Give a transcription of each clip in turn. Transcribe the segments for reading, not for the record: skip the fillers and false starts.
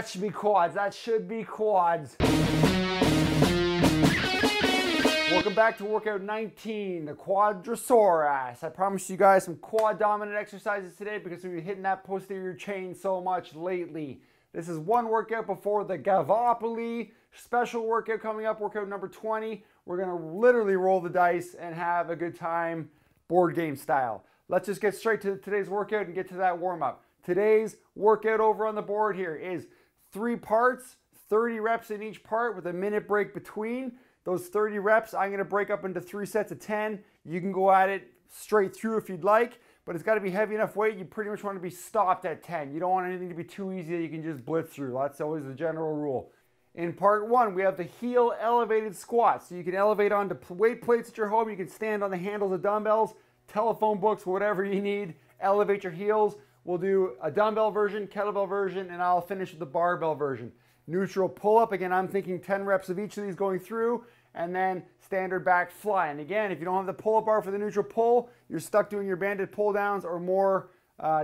that should be quads. That should be quads. Welcome back to workout 19, the Quadrasoreass. I promised you guys some quad dominant exercises today because we've been hitting that posterior chain so much lately. This is one workout before the Gallipoli special workout coming up, workout number 20. We're gonna literally roll the dice and have a good time, board game style. Let's just get straight to today's workout and get to that warm up. Today's workout over on the board here is 3 parts, 30 reps in each part with a minute break between. Those 30 reps, I'm gonna break up into 3 sets of 10. You can go at it straight through if you'd like, but it's gotta be heavy enough weight. You pretty much wanna be stopped at 10. You don't want anything to be too easy that you can just blitz through. That's always the general rule. In part 1, we have the heel elevated squat. So you can elevate onto weight plates at your home. You can stand on the handles of dumbbells, telephone books, whatever you need. Elevate your heels. We'll do a dumbbell version, kettlebell version, and I'll finish with the barbell version. Neutral pull-up, again, I'm thinking 10 reps of each of these going through, and then standard back fly. And again, if you don't have the pull-up bar for the neutral pull, you're stuck doing your banded pull-downs or more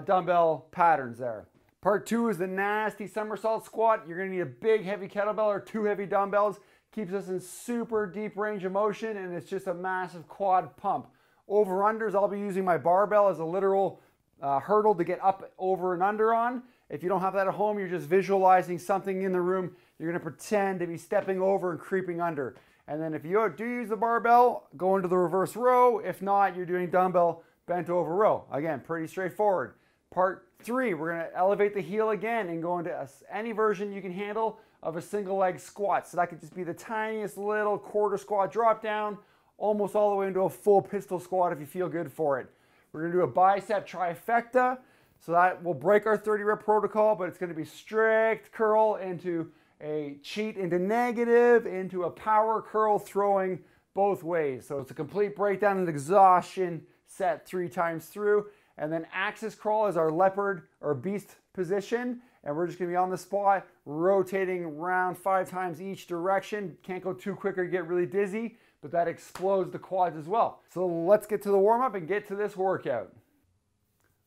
dumbbell patterns there. Part 2 is the nasty somersault squat. You're gonna need a big, heavy kettlebell or 2 heavy dumbbells. Keeps us in super deep range of motion, and it's just a massive quad pump. Over-unders, I'll be using my barbell as a literal hurdle to get up, over, and under on. If you don't have that at home, you're just visualizing something in the room. You're gonna pretend to be stepping over and creeping under. And then if you do use the barbell, go into the reverse row. If not, you're doing dumbbell bent over row. Again, pretty straightforward. Part 3, we're gonna elevate the heel again and go into any version you can handle of a single leg squat. So that could just be the tiniest little quarter squat drop down, almost all the way into a full pistol squat if you feel good for it. We're gonna do a bicep trifecta. So that will break our 30 rep protocol, but it's gonna be strict curl into a cheat into negative, into a power curl throwing both ways. So it's a complete breakdown and exhaustion set 3 times through. And then axis crawl is our leopard or beast position. And we're just gonna be on the spot, rotating around 5 times each direction. Can't go too quick or get really dizzy, but that explodes the quads as well. So let's get to the warm up and get to this workout.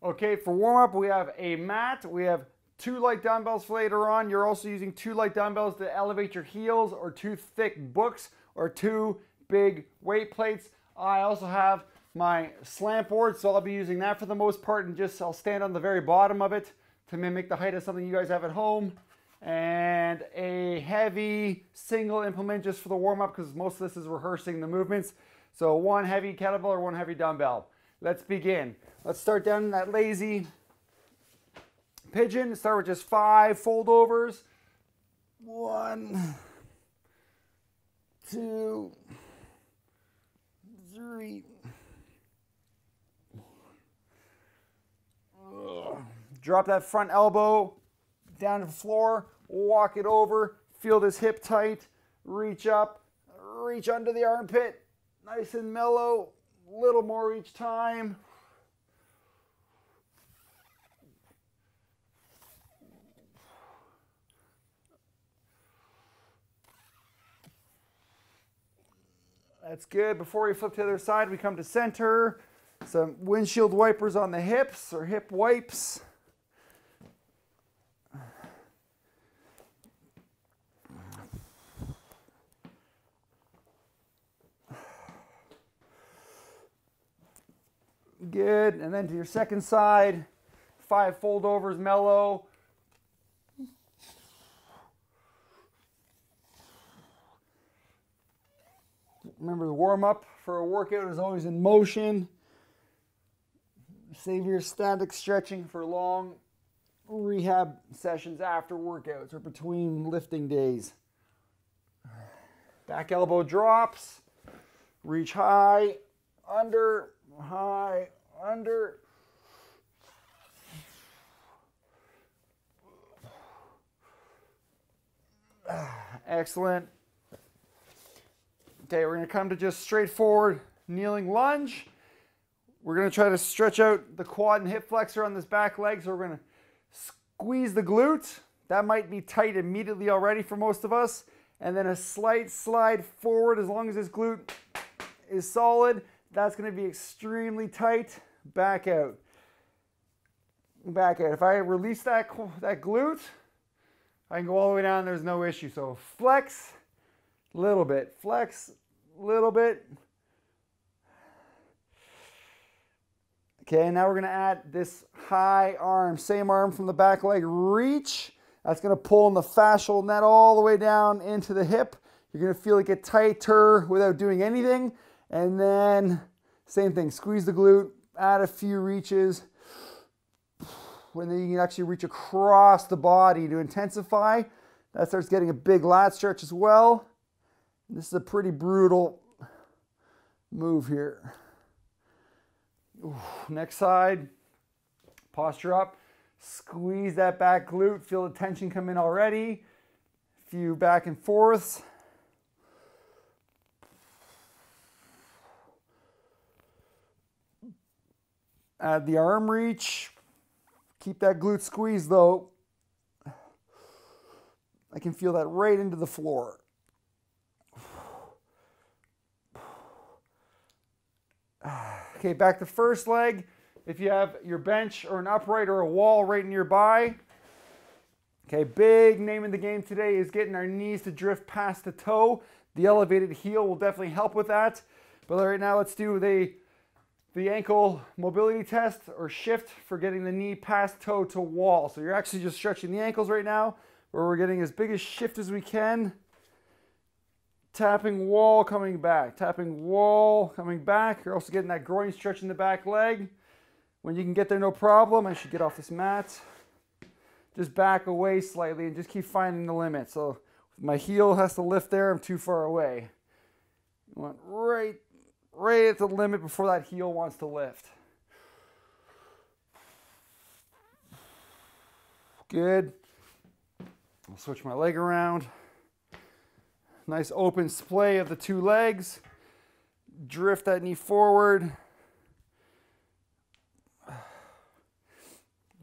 Okay, for warm up, we have a mat. We have 2 light dumbbells for later on. You're also using 2 light dumbbells to elevate your heels, or 2 thick books, or 2 big weight plates. I also have my slant board, so I'll be using that for the most part, and I'll stand on the very bottom of it to mimic the height of something you guys have at home. And a heavy single implement just for the warm up, because most of this is rehearsing the movements. So 1 heavy kettlebell or 1 heavy dumbbell. Let's begin. Let's start down in that lazy pigeon. Start with just 5 foldovers. 1, 2, 3. Drop that front elbow down to the floor. Walk it over. Feel this hip tight. Reach up. Reach under the armpit. Nice and mellow. Little more each time. That's good. Before we flip to the other side, we come to center. Some windshield wipers on the hips, or hip wipes. Good. And then to your second side, 5 foldovers, mellow. Remember, the warm-up for a workout is always in motion. Save your static stretching for long rehab sessions after workouts or between lifting days. Back elbow drops. Reach high, under, high, under. Excellent. Okay, we're going to come to just straightforward kneeling lunge. We're going to try to stretch out the quad and hip flexor on this back leg. So we're going to squeeze the glute. That might be tight immediately already for most of us. And then a slight slide forward as long as this glute is solid. That's going to be extremely tight. Back out. Back out. If I release that glute, I can go all the way down, there's no issue. So flex, little bit, flex, little bit. Okay, now we're gonna add this high arm, same arm from the back leg, reach. That's gonna pull in the fascial net all the way down into the hip. You're gonna feel it get tighter without doing anything. And then same thing, squeeze the glute, add a few reaches. And then you can actually reach across the body to intensify. That starts getting a big lat stretch as well. This is a pretty brutal move here. Ooh, next side, posture up, squeeze that back glute, feel the tension come in already. A few back and forths. Add the arm reach. Keep that glute squeezed though. I can feel that right into the floor. Okay, back to first leg. If you have your bench or an upright or a wall right nearby. Okay, big name in the game today is getting our knees to drift past the toe. The elevated heel will definitely help with that. But right now let's do the ankle mobility test or shift for getting the knee past toe to wall. So you're actually just stretching the ankles right now, where we're getting as big a shift as we can. Tapping wall, coming back. Tapping wall, coming back. You're also getting that groin stretch in the back leg. When you can get there, no problem. I should get off this mat. Just back away slightly and just keep finding the limit. So my heel has to lift there. I'm too far away. You want right at the limit before that heel wants to lift. Good. I'll switch my leg around. Nice open splay of the two legs. Drift that knee forward.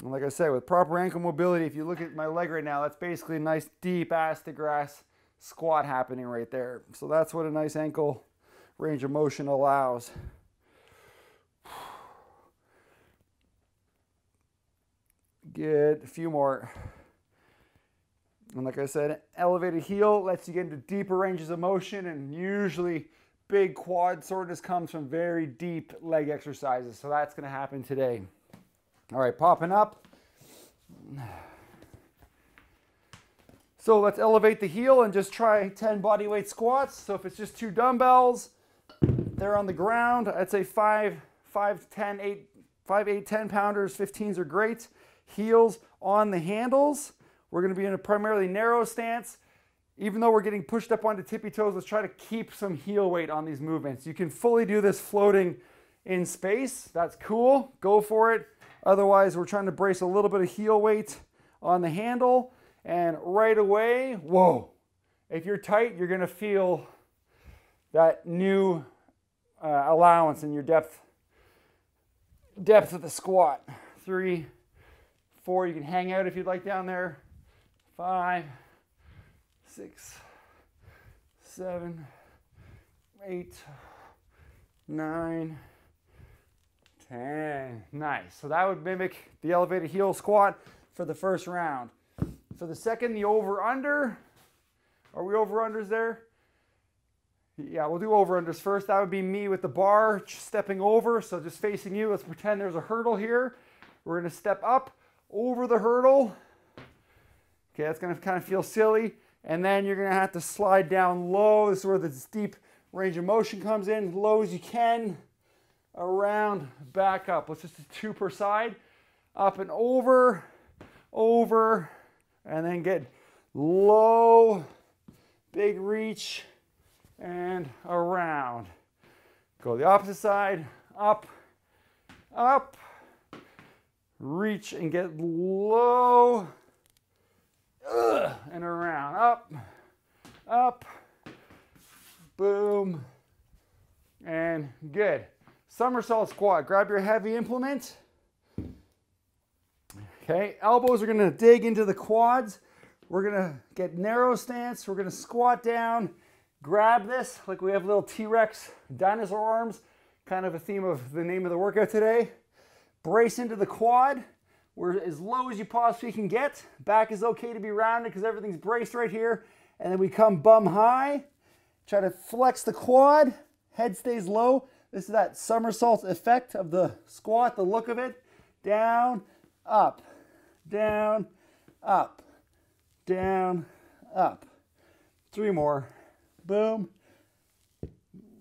And like I said, with proper ankle mobility, if you look at my leg right now, that's basically a nice deep ass to grass squat happening right there. So that's what a nice ankle range of motion allows. Good, a few more. And like I said, elevated heel lets you get into deeper ranges of motion, and usually big quad soreness comes from very deep leg exercises. So that's gonna happen today. All right, popping up. So let's elevate the heel and just try 10 bodyweight squats. So if it's just 2 dumbbells, they're on the ground. I'd say 5, 10 8, 10 pounders, 15s are great. Heels on the handles. We're going to be in a primarily narrow stance. Even though we're getting pushed up onto tippy toes, let's try to keep some heel weight on these movements. You can fully do this floating in space. That's cool. Go for it. Otherwise, we're trying to brace a little bit of heel weight on the handle. And right away, whoa. If you're tight, you're going to feel that new allowance in your depth of the squat. 3, 4, you can hang out if you'd like down there. 5, 6, 7, 8, 9, 10. Nice. So that would mimic the elevated heel squat for the first round. For the second, the over-under. Are we over-unders there? Yeah, we'll do over-unders first. That would be me with the bar stepping over. So just facing you. Let's pretend there's a hurdle here. We're going to step up over the hurdle. Okay, that's going to kind of feel silly. And then you're going to have to slide down low. This is where the deep range of motion comes in. Low as you can. Around, back up. Let's just do 2 per side. Up and over, over, and then get low, big reach, and around. Go the opposite side. Up, up, reach and get low, and around, up, up, boom, and good. Somersault squat, grab your heavy implement. Okay, elbows are gonna dig into the quads. We're gonna get narrow stance. We're gonna squat down, grab this, like we have little T-Rex dinosaur arms, kind of a theme of the name of the workout today. Brace into the quad. We're as low as you possibly can get. Back is okay to be rounded because everything's braced right here. And then we come bum high. Try to flex the quad. Head stays low. This is that somersault effect of the squat, the look of it. Down, up, down, up, down, up. 3 more. Boom,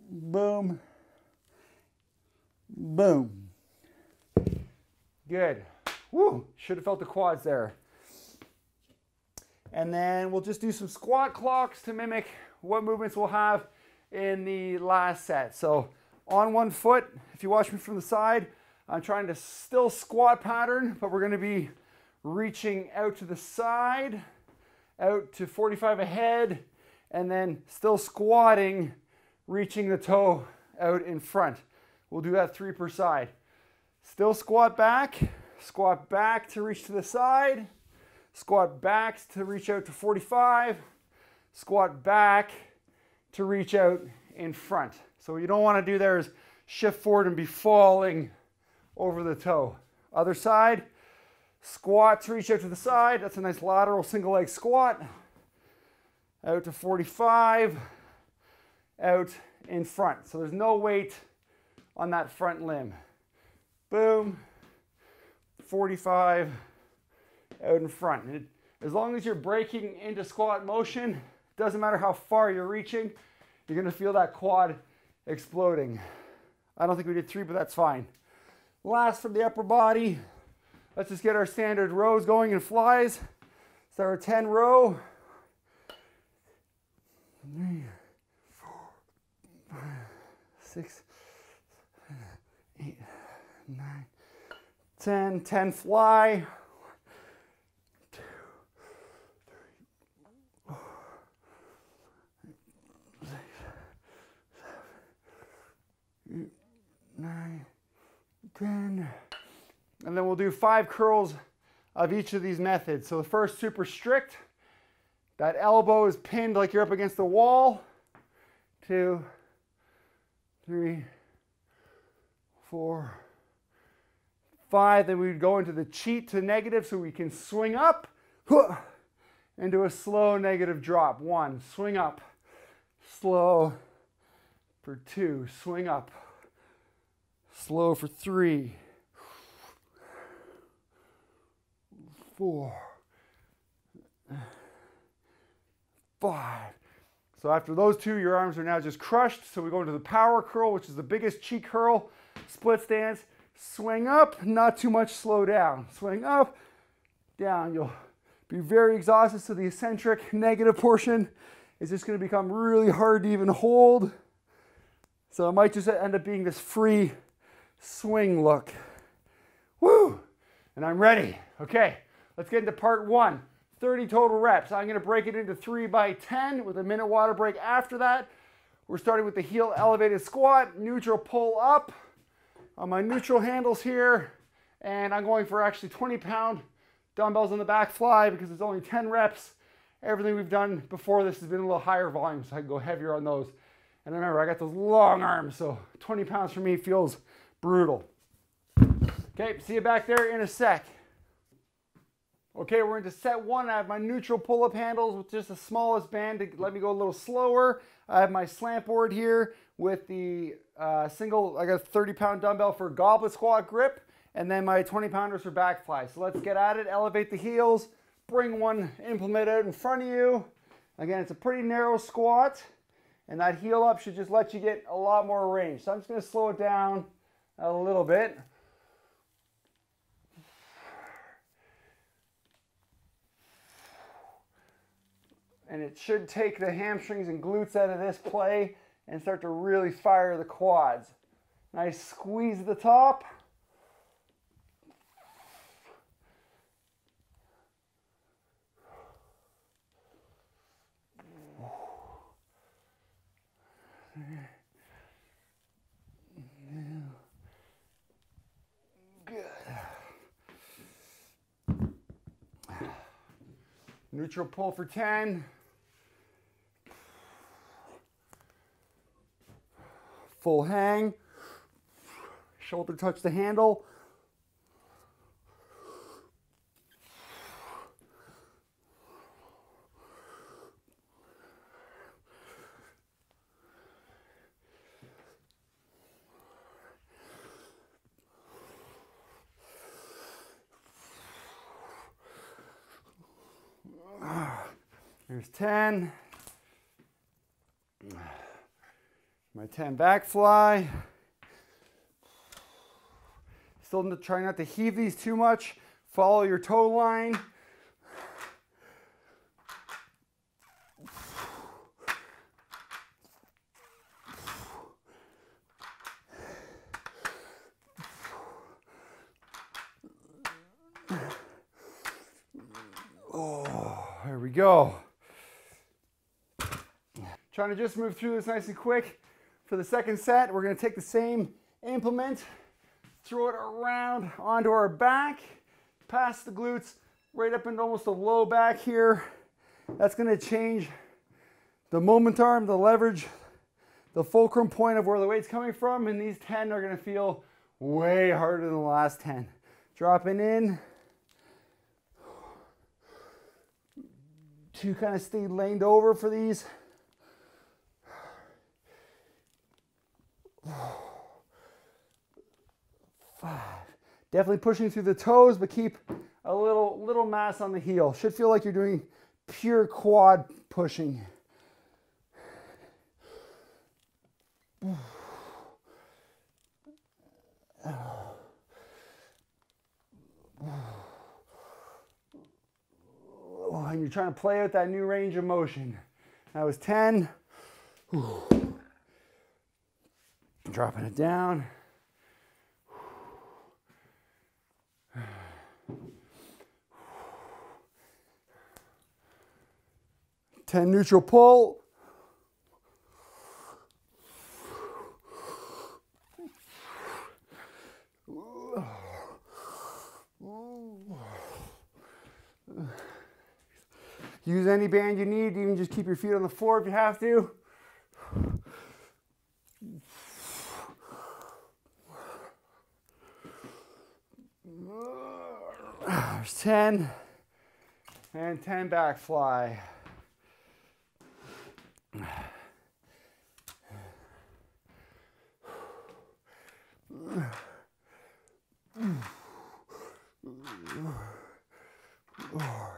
boom, boom. Good. Woo, should have felt the quads there. And then we'll just do some squat clocks to mimic what movements we'll have in the last set. So on one foot, if you watch me from the side, I'm trying to still squat pattern, but we're going to be reaching out to the side, out to 45 ahead, and then still squatting, reaching the toe out in front. We'll do that 3 per side. Still squat back to reach to the side, squat back to reach out to 45, squat back to reach out in front. So what you don't want to do there is shift forward and be falling over the toe. Other side, squat to reach out to the side. That's a nice lateral single leg squat. Out to 45, out in front. So there's no weight on that front limb. Boom, 45, out in front. And as long as you're breaking into squat motion, it doesn't matter how far you're reaching, you're gonna feel that quad exploding. I don't think we did 3, but that's fine. Last from the upper body, let's just get our standard rows going and flies. Start with 10 row. 3, 4, 5, 6, 7, 8, 9, 10. 10 fly. 1, 2, 3, 4, 5, 6, 7, 8, 9, 10. And then we'll do 5 curls of each of these methods. So the first, super strict. That elbow is pinned like you're up against the wall. 2, 3, 4, 5. Then we would go into the cheat to negative so we can swing up and do a slow negative drop. 1, swing up, slow for 2, swing up, slow for 3, 4, 5. So after those 2, your arms are now just crushed. So we go into the power curl, which is the biggest cheat curl. Split stance, swing up, not too much slow down. Swing up, down. You'll be very exhausted, so the eccentric negative portion is just going to become really hard to even hold. So it might just end up being this free swing look. Woo! And I'm ready. Okay, let's get into part 1. 30 total reps. I'm going to break it into 3 by 10 with a minute water break after that. We're starting with the heel elevated squat, neutral pull up on my neutral handles here. And I'm going for actually 20-pound dumbbells on the back fly because it's only 10 reps. Everything we've done before this has been a little higher volume, so I can go heavier on those. And remember, I got those long arms, so 20 pounds for me feels brutal. Okay, see you back there in a sec. Okay, we're into set 1. I have my neutral pull-up handles with just the smallest band to let me go a little slower. I have my slant board here with the I got a 30-pound dumbbell for goblet squat grip, and then my 20-pounders for back fly. So let's get at it. Elevate the heels, bring one implement out in front of you. Again, it's a pretty narrow squat, and that heel up should just let you get a lot more range. So I'm just going to slow it down a little bit. And it should take the hamstrings and glutes out of this play and start to really fire the quads. Nice squeeze at the top. Good. Neutral pull for 10. Full hang, shoulder touch the handle. There's 10. My 10 back fly. Still try not to heave these too much. Follow your toe line. Oh, there we go. Trying to just move through this nice and quick. For the second set, we're going to take the same implement, throw it around onto our back, past the glutes, right up into almost the low back here. That's going to change the moment arm, the leverage, the fulcrum point of where the weight's coming from, and these 10 are going to feel way harder than the last 10. Dropping in to kind of stay leaned over for these. 5. Definitely pushing through the toes, but keep a little mass on the heel. Should feel like you're doing pure quad pushing. And you're trying to play out that new range of motion. That was 10. Dropping it down. 10 neutral pull. Use any band you need. You can just keep your feet on the floor if you have to. There's 10. And 10 back fly.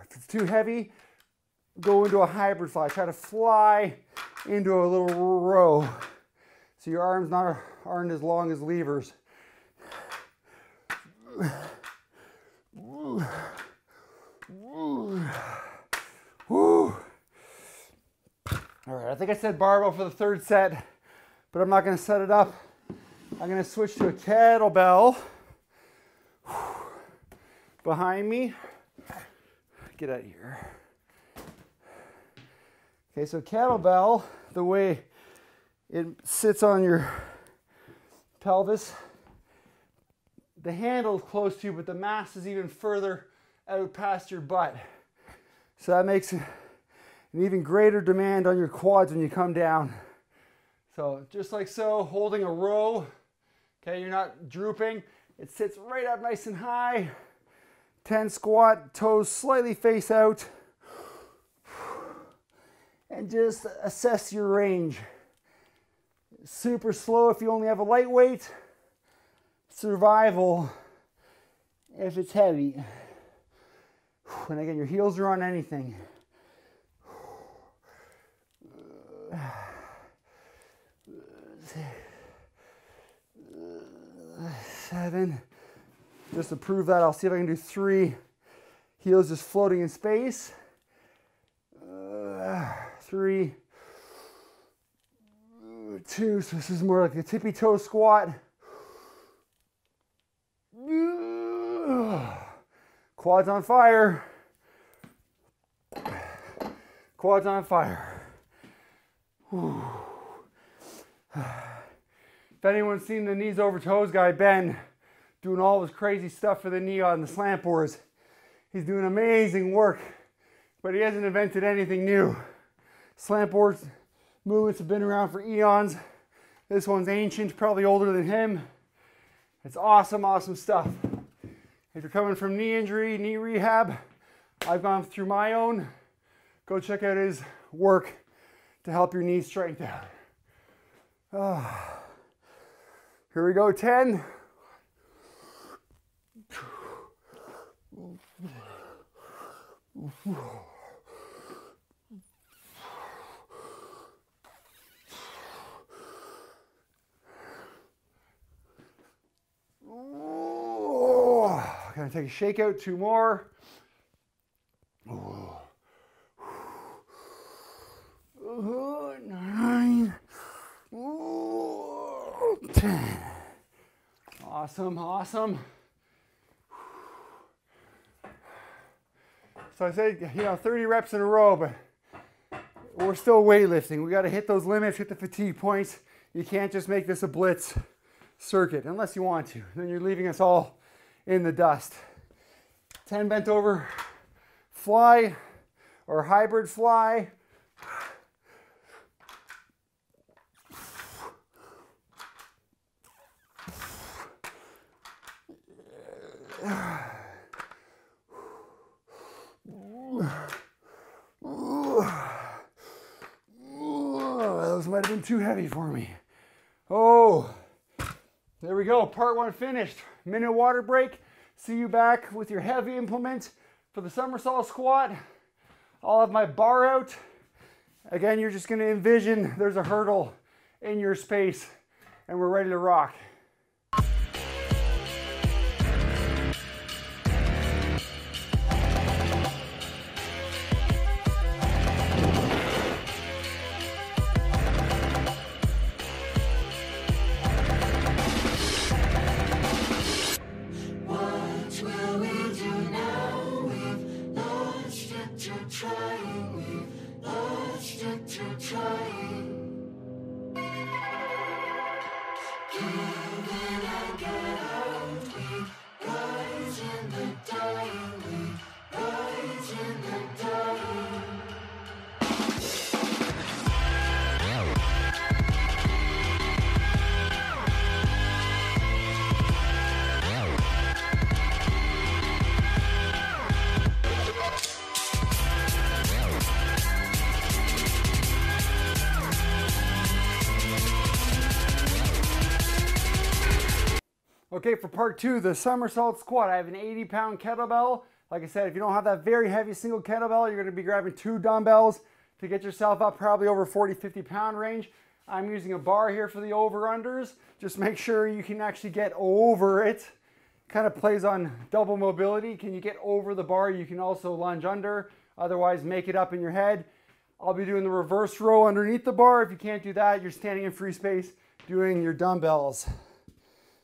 If it's too heavy, go into a hybrid fly. Try to fly into a little row so your arms aren't as long as levers. All right, I think I said barbell for the third set, but I'm not going to set it up. I'm going to switch to a kettlebell behind me. Get out of here. Okay, so kettlebell, the way it sits on your pelvis, the handle is close to you, but the mass is even further out past your butt. So that makes an even greater demand on your quads when you come down. So just like so, holding a row, okay, you're not drooping. It sits right up nice and high. 10 squat, toes slightly face out. And just assess your range. Super slow if you only have a lightweight. Survival if it's heavy. And again, your heels are on anything. 7. Just to prove that, I'll see if I can do 3. Heels just floating in space. 3. 2. So this is more like a tippy toe squat. Quads on fire. Quads on fire. Whew. If anyone's seen the knees over toes guy, Ben, doing all this crazy stuff for the knee on the slant boards, he's doing amazing work, but he hasn't invented anything new. Slant boards movements have been around for eons. This one's ancient, probably older than him. It's awesome, awesome stuff. If you're coming from knee injury, knee rehab, I've gone through my own. Go check out his work to help your knee strength out. Here we go, 10. 5. gonna take a shakeout, 2 more. 9, 10. Awesome, awesome. So I said, 30 reps in a row, but we're still weightlifting. We got to hit those limits, hit the fatigue points. You can't just make this a blitz circuit unless you want to. Then you're leaving us all in the dust. 10 bent over fly or hybrid fly. Those might have been too heavy for me. Oh, there we go. Part 1 finished. Minute water break. See you back with your heavy implement for the somersault squat. I'll have my bar out. Again, you're just going to envision there's a hurdle in your space and we're ready to rock. Okay, for part 2, the somersault squat, I have an 80-pound kettlebell. Like I said, if you don't have that very heavy single kettlebell, you're gonna be grabbing 2 dumbbells to get yourself up probably over 40, 50-pound range. I'm using a bar here for the over-unders. Just make sure you can actually get over it. Kind of plays on double mobility. Can you get over the bar? You can also lunge under. Otherwise, make it up in your head. I'll be doing the reverse row underneath the bar. If you can't do that, you're standing in free space doing your dumbbells.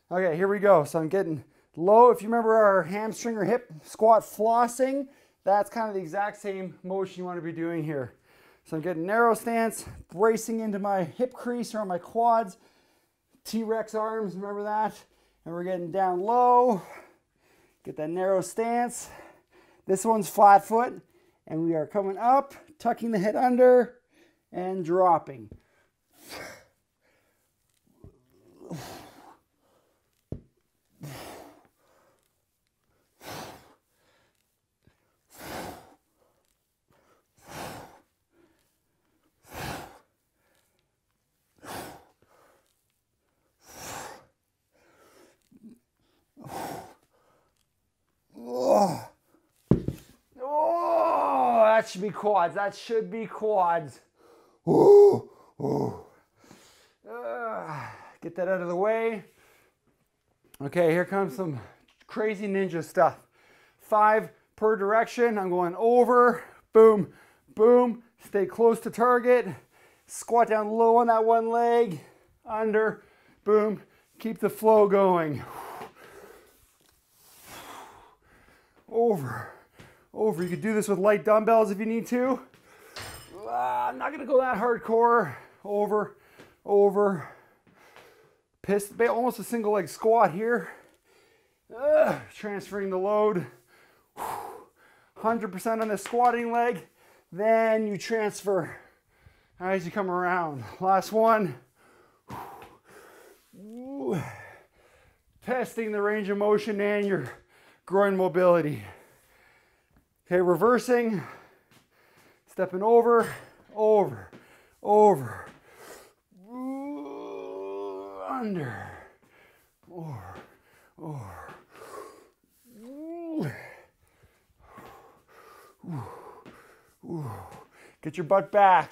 Okay, here we go. So I'm getting low. If you remember our hamstring or hip squat flossing, that's kind of the exact same motion you want to be doing here. So I'm getting narrow stance, bracing into my hip crease or on my quads, T-Rex arms, remember that? And we're getting down low, get that narrow stance. This one's flat foot, and we are coming up, tucking the head under, and dropping. That should be quads. That should be quads. Ooh, ooh. Get that out of the way. Okay, here comes some crazy ninja stuff. 5 per direction. I'm going over, boom, boom. Stay close to target. Squat down low on that one leg. Under, boom. Keep the flow going. Over. Over. You could do this with light dumbbells if you need to. I'm not going to go that hardcore. Over, over. Almost a single leg squat here. Transferring the load. 100% on the squatting leg. Then you transfer as you come around. Last one. Testing the range of motion and your groin mobility. Okay, reversing, stepping over, over, over, under, over, over. Get your butt back.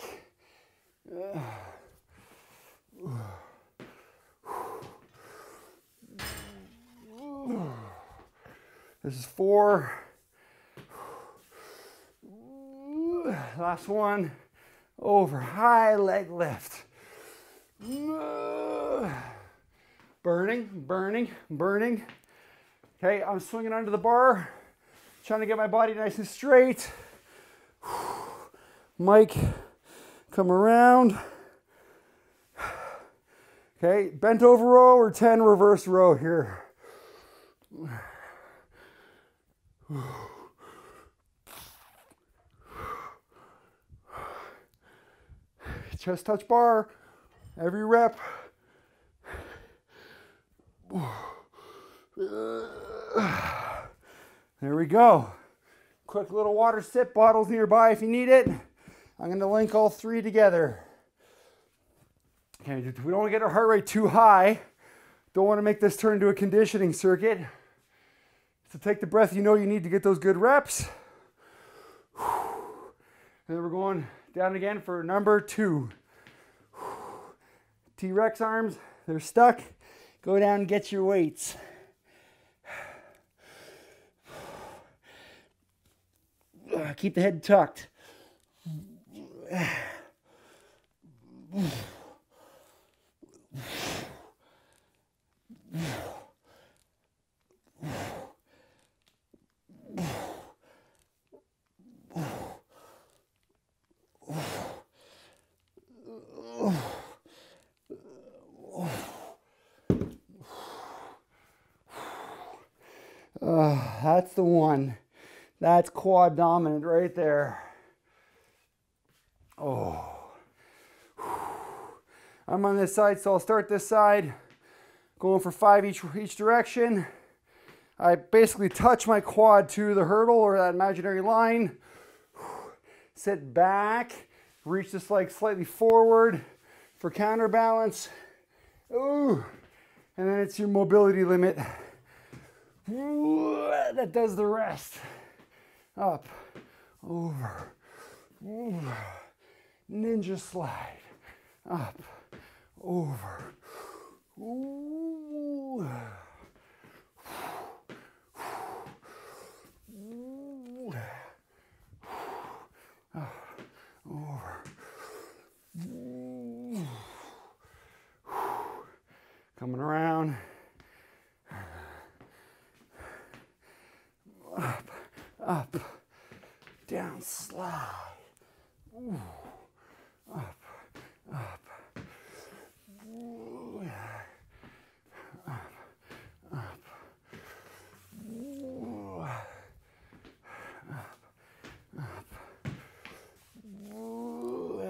This is 4. Last one. Over. High leg lift. Burning, burning, burning. Okay, I'm swinging under the bar, trying to get my body nice and straight. Mike, come around. Okay, bent over row or 10 reverse row here. Chest touch bar, every rep. There we go. Quick little water sip, bottles nearby if you need it. I'm going to link all 3 together. Okay, we don't want to get our heart rate too high. Don't want to make this turn into a conditioning circuit. So take the breath you know you need to get those good reps. And then we're going down again for number 2. T-Rex arms, they're stuck. Go down and get your weights. Keep the head tucked. That's the one. That's quad dominant right there. Oh. I'm on this side, so I'll start this side. Going for 5 each direction. I basically touch my quad to the hurdle or that imaginary line. Sit back. Reach this leg slightly forward for counterbalance. Ooh. And then it's your mobility limit. That does the rest. Up, over, ninja slide, up, over, coming around. Up, down, slide. Ooh. Up, up. Ooh. Up, up. Ooh. Up, up. Ooh.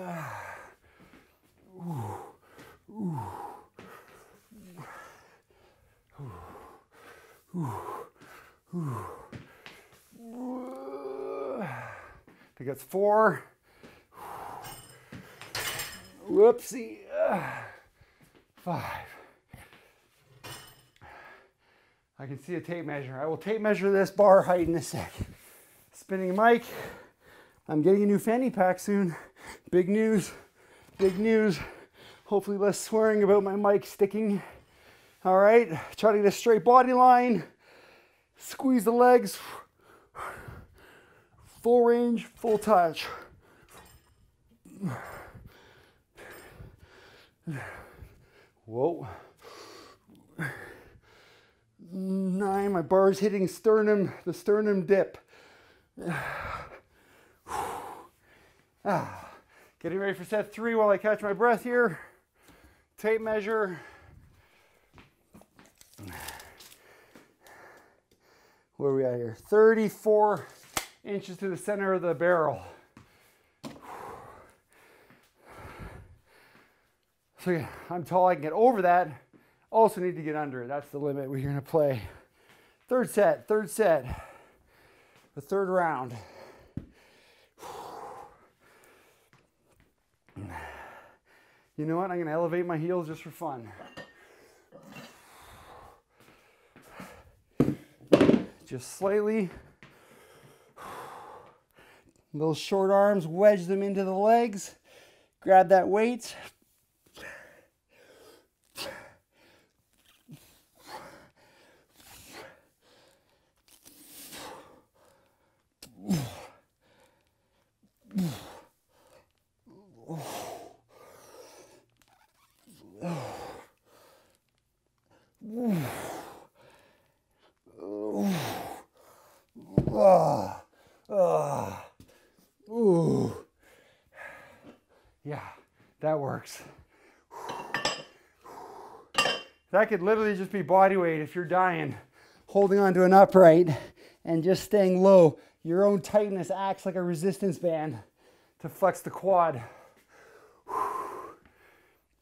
Ooh. Ooh. Ooh. Ooh. I think that's 4. Whoopsie. 5. I can see a tape measure. I will tape measure this bar height in a sec. Spinning mic. I'm getting a new fanny pack soon. Big news. Big news. Hopefully less swearing about my mic sticking. All right. Try to get a straight body line. Squeeze the legs. Full range, full touch. Whoa. 9, my bar's hitting sternum, the sternum dip. Getting ready for set 3 while I catch my breath here. Tape measure. Where are we at here? 34 inches to the center of the barrel. So yeah, I'm tall, I can get over that. Also need to get under it. That's the limit we're gonna play. Third set, the third round. You know what? I'm gonna elevate my heels just for fun. Just slightly. Those short arms, wedge them into the legs. Grab that weight. Ooh. Yeah, that works. That could literally just be body weight if you're dying. Holding onto an upright and just staying low. Your own tightness acts like a resistance band to flex the quad.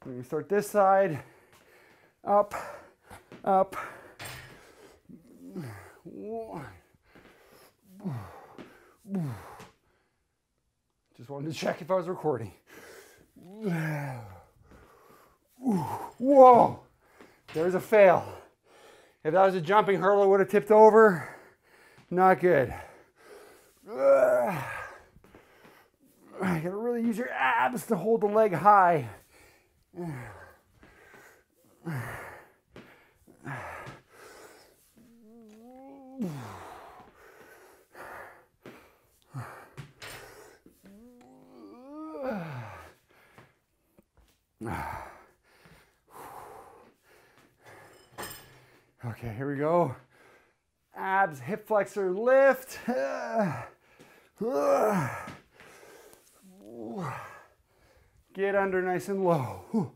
We're gonna start this side. Up, up. Just wanted to check if I was recording. Whoa, there's a fail. If that was a jumping hurdle, it would have tipped over. Not good. You gotta really use your abs to hold the leg high. Okay, here we go. Abs, hip flexor, lift. Get under nice and low.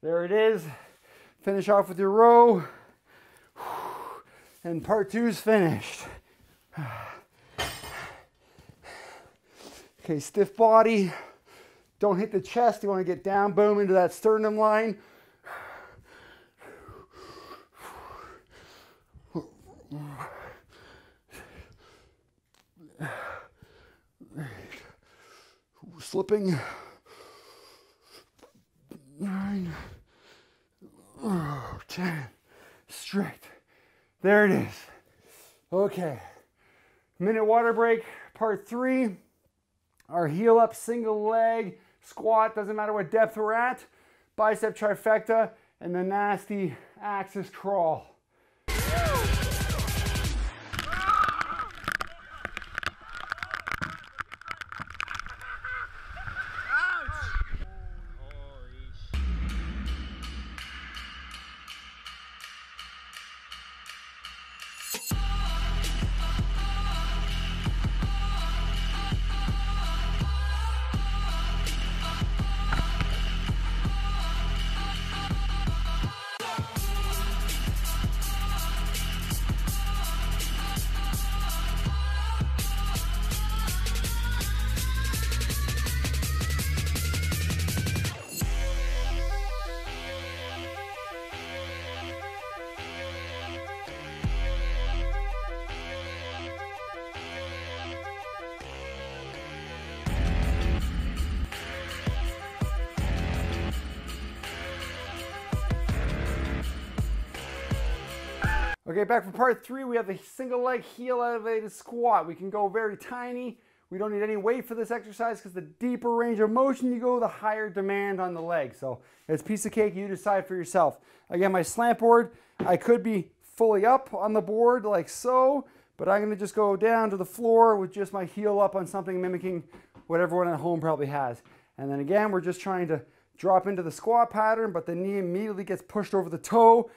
There it is. Finish off with your row. And part 2 is finished. Okay, stiff body. Don't hit the chest. You want to get down, boom, into that sternum line. Slipping. 9, 10, straight. There it is. Okay, minute water break, part 3. Our heel up single leg squat, doesn't matter what depth we're at. Bicep trifecta, and the nasty axis crawl. Okay, back for part 3, we have the single leg heel elevated squat. We can go very tiny. We don't need any weight for this exercise because the deeper range of motion you go, the higher demand on the leg. So it's a piece of cake, you decide for yourself. Again, my slant board, I could be fully up on the board like so, but I'm gonna just go down to the floor with just my heel up on something mimicking what everyone at home probably has. And then again, we're just trying to drop into the squat pattern, but the knee immediately gets pushed over the toe.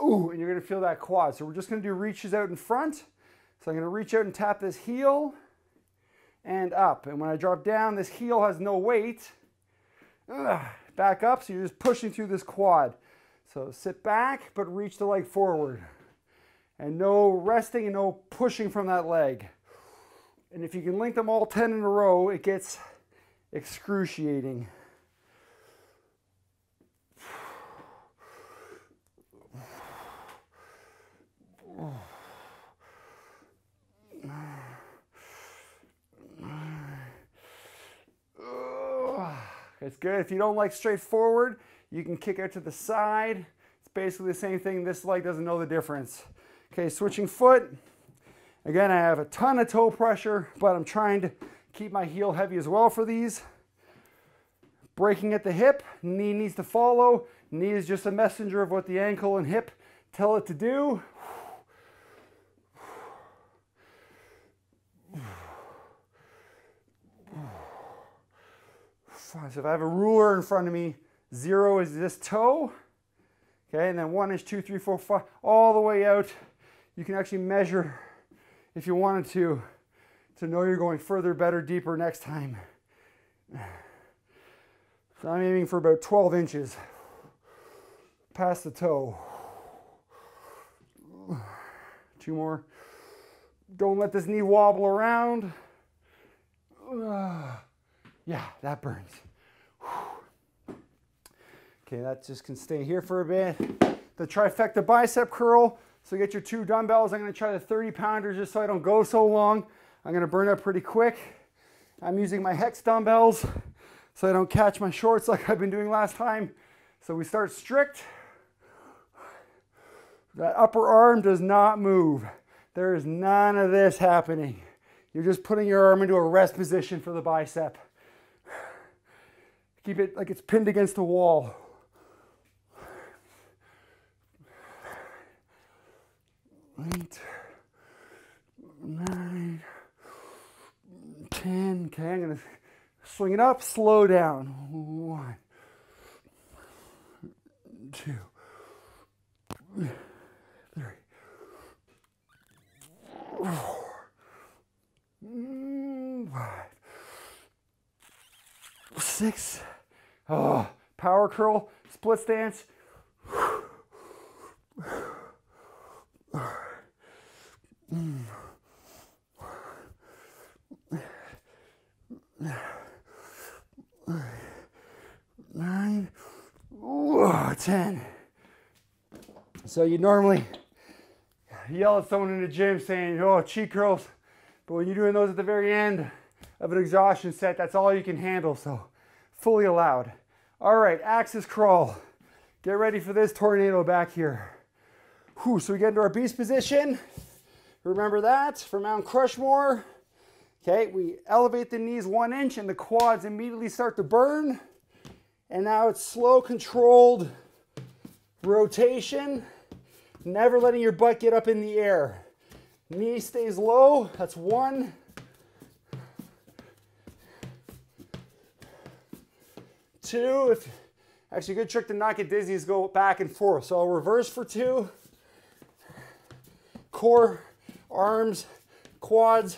Ooh, and you're gonna feel that quad. So we're just gonna do reaches out in front. So I'm gonna reach out and tap this heel and up. And when I drop down, this heel has no weight. Back up, so you're just pushing through this quad. So sit back, but reach the leg forward. And no resting and no pushing from that leg. And if you can link them all 10 in a row, it gets excruciating. It's good. If you don't like straightforward, you can kick out to the side. It's basically the same thing. This leg doesn't know the difference. Okay, switching foot. Again, I have a ton of toe pressure, but I'm trying to Keep my heel heavy as well for these. Breaking at the hip, knee needs to follow. Knee is just a messenger of what the ankle and hip tell it to do. So if I have a ruler in front of me, 0 is this toe. Okay, and then 1 inch, 2, 3, 4, 5, all the way out. You can actually measure if you wanted to know you're going further, better, deeper next time. So I'm aiming for about 12 inches past the toe. 2 more. Don't let this knee wobble around. Yeah, that burns. Okay, that just can stay here for a bit. The trifecta bicep curl. So get your 2 dumbbells. I'm going to try the 30-pounder just so I don't go so long. I'm going to burn up pretty quick. I'm using my hex dumbbells so I don't catch my shorts like I've been doing last time. So we start strict. That upper arm does not move. There is none of this happening. You're just putting your arm into a rest position for the bicep. Keep it like it's pinned against the wall. 8, 9, 10. Okay, I'm going to swing it up, slow down. 1, 2, 3, 4, 5, 6. Oh, power curl, split stance. 9, 10. So you normally yell at someone in the gym saying, oh, cheat curls. But when you're doing those at the very end of an exhaustion set, that's all you can handle. So fully allowed. All right, axis crawl. Get ready for this tornado back here. Whew, so we get into our beast position. Remember that for Mount Crushmore. Okay, we elevate the knees 1 inch and the quads immediately start to burn. And now it's slow, controlled rotation. Never letting your butt get up in the air. Knee stays low. That's 1. 2. Actually, a good trick to not get dizzy is go back and forth. So I'll reverse for 2. Core, arms, quads,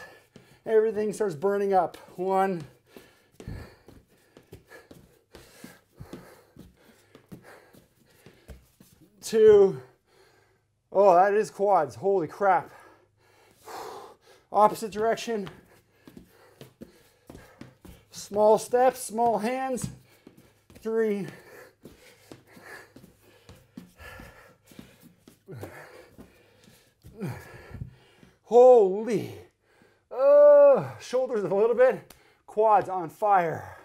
everything starts burning up. 1. 2. Oh, that is quads. Holy crap. Opposite direction. Small steps, small hands. 3. Holy. Shoulders a little bit. Quads on fire.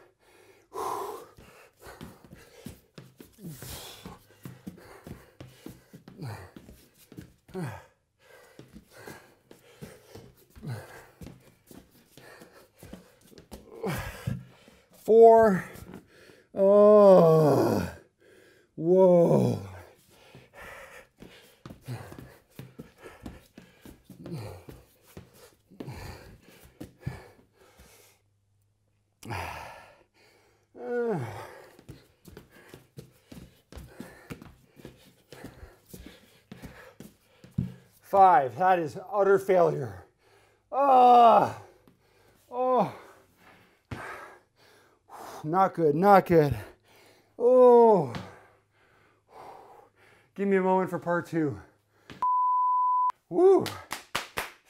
4. Oh, whoa. 5. That is utter failure. Oh, not good, not good. Oh, give me a moment for part 2. Woo,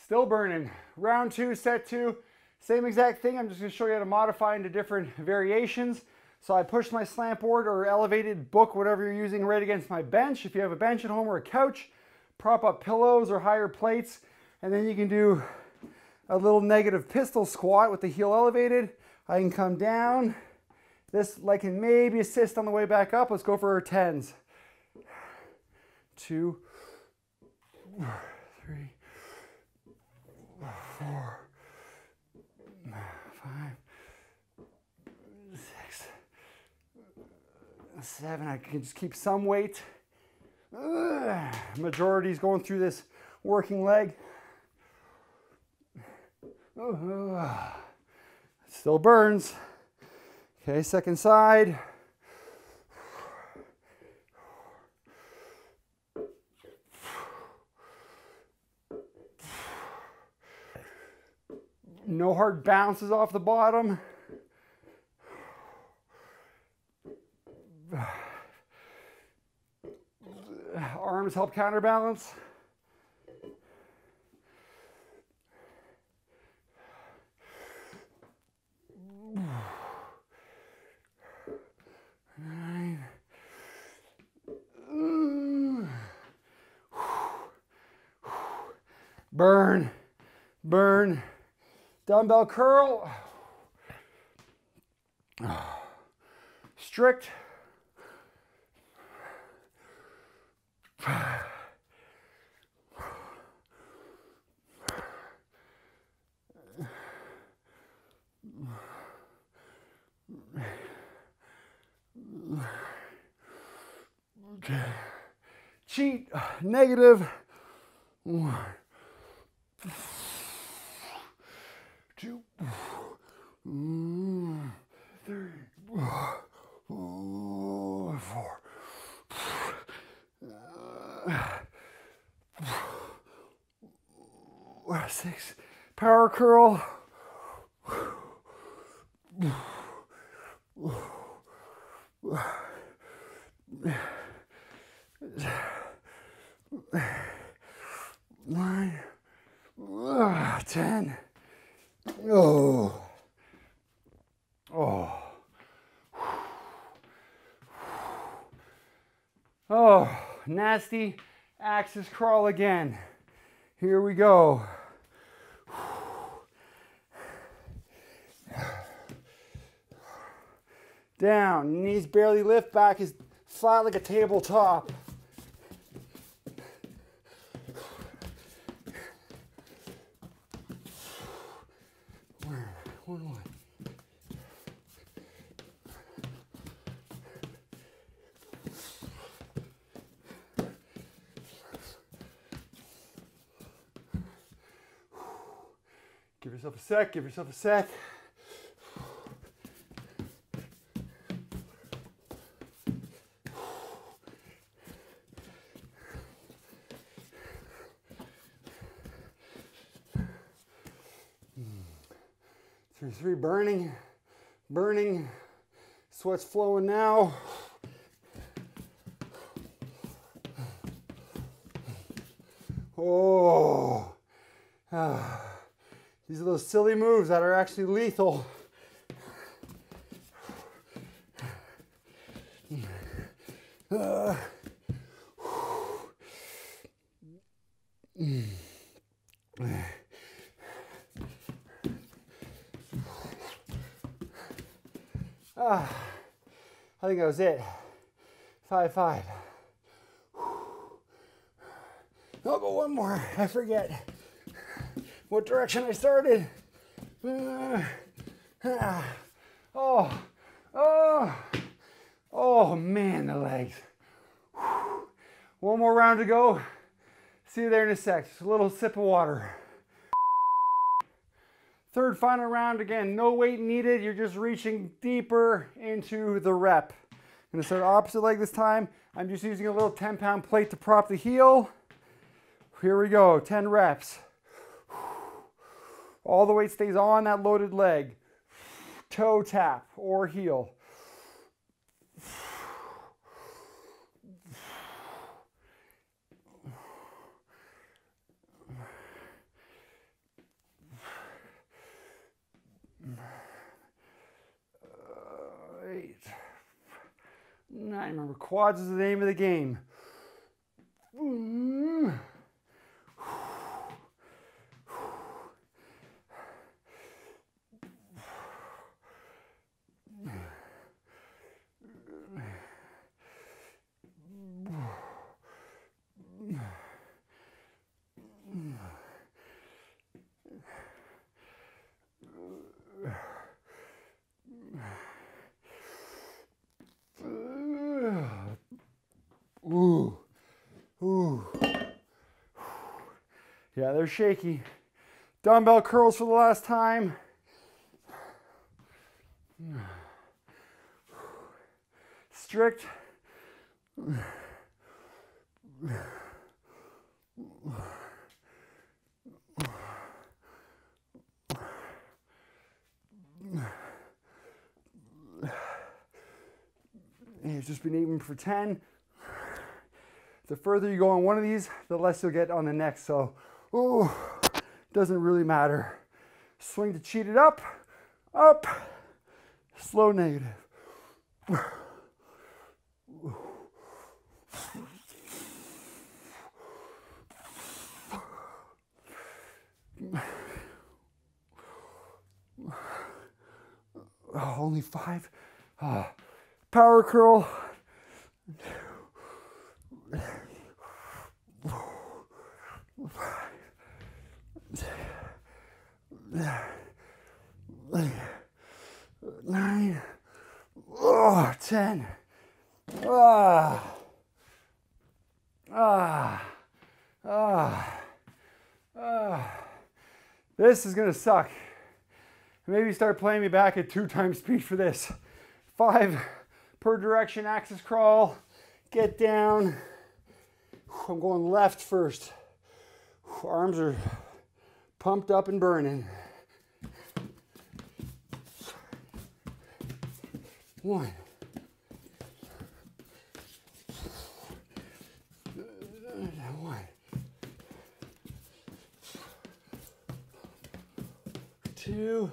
still burning. Round 2, set 2, same exact thing. I'm just going to show you how to modify into different variations. So I pushed my slant board or elevated book, whatever you're using, right against my bench. If you have a bench at home or a couch, prop up pillows or higher plates, and then you can do a little negative pistol squat with the heel elevated. I can come down. This leg can maybe assist on the way back up. Let's go for our 10s. 2, 3, 4, 6, 7. I can just keep some weight. Majority is going through this working leg. Still burns. Okay, second side. No hard bounces off the bottom. Arms help counterbalance. Burn, burn. Dumbbell curl. Strict. Cheat, negative. 1, 2, 3, 4, 6. Power curl. 9, 10. Oh. Oh. Oh, nasty axis crawl again. Here we go. Down, knees barely lift, back is flat like a tabletop. One. Give yourself a sec, give yourself a sec. Three, burning, burning, sweat's flowing now. Oh, these are those silly moves that are actually lethal. I think that was it. 5. I'll go one more. I forget what direction I started. Oh man, the legs. One more round to go. See you there in a sec. Just a little sip of water. Third final round, again, no weight needed. You're just reaching deeper into the rep. I'm gonna start opposite leg this time. I'm just using a little 10-pound plate to prop the heel. Here we go, 10 reps. All the weight stays on that loaded leg. Toe tap or heel. I remember quads is the name of the game. Yeah, they're shaky. Dumbbell curls for the last time. Strict. You've just been aiming for 10. The further you go on one of these, the less you'll get on the next. So, ooh, doesn't really matter. Swing to cheat it up, up, slow negative. Oh, only 5. Power curl. Nine. Oh, 10. This is gonna suck. Maybe start playing me back at 2 times speed for this. 5 per direction axis crawl. Get down. I'm going left first. Arms are pumped up and burning. 1. 1. 2.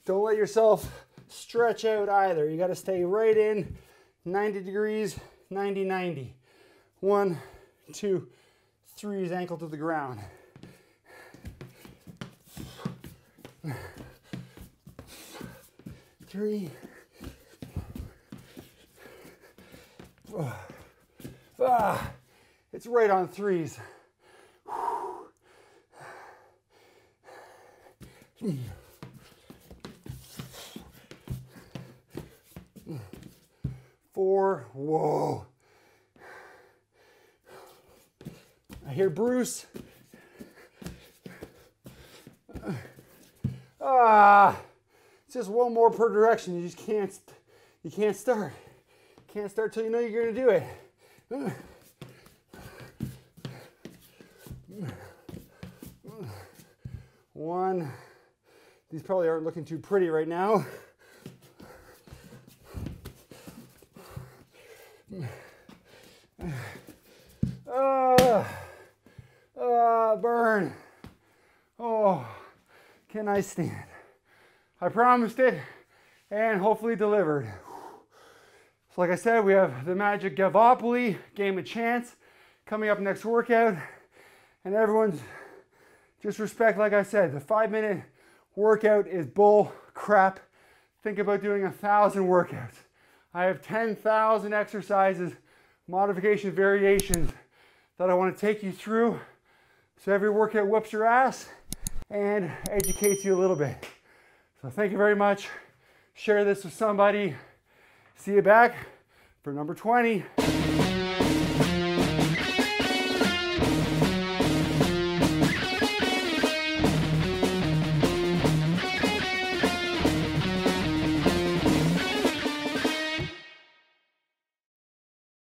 Don't let yourself stretch out either. You got to stay right in 90 degrees, 90, 90. 1, 2, 3 is ankle to the ground. 3. It's right on 3s. 4. Whoa. I hear Bruce. It's just 1 more per direction. You just can't start. Can't start till you know you're gonna do it. 1. These probably aren't looking too pretty right now. Burn. Oh, can I stand? I promised it and hopefully delivered. So like I said, we have the Magic Gavopoly Game of Chance coming up next workout. And everyone's just respect, like I said, the 5-minute workout is bull crap. Think about doing 1,000 workouts. I have 10,000 exercises, modifications, variations that I want to take you through. So every workout whoops your ass and educates you a little bit. So thank you very much. Share this with somebody. See you back for number 20.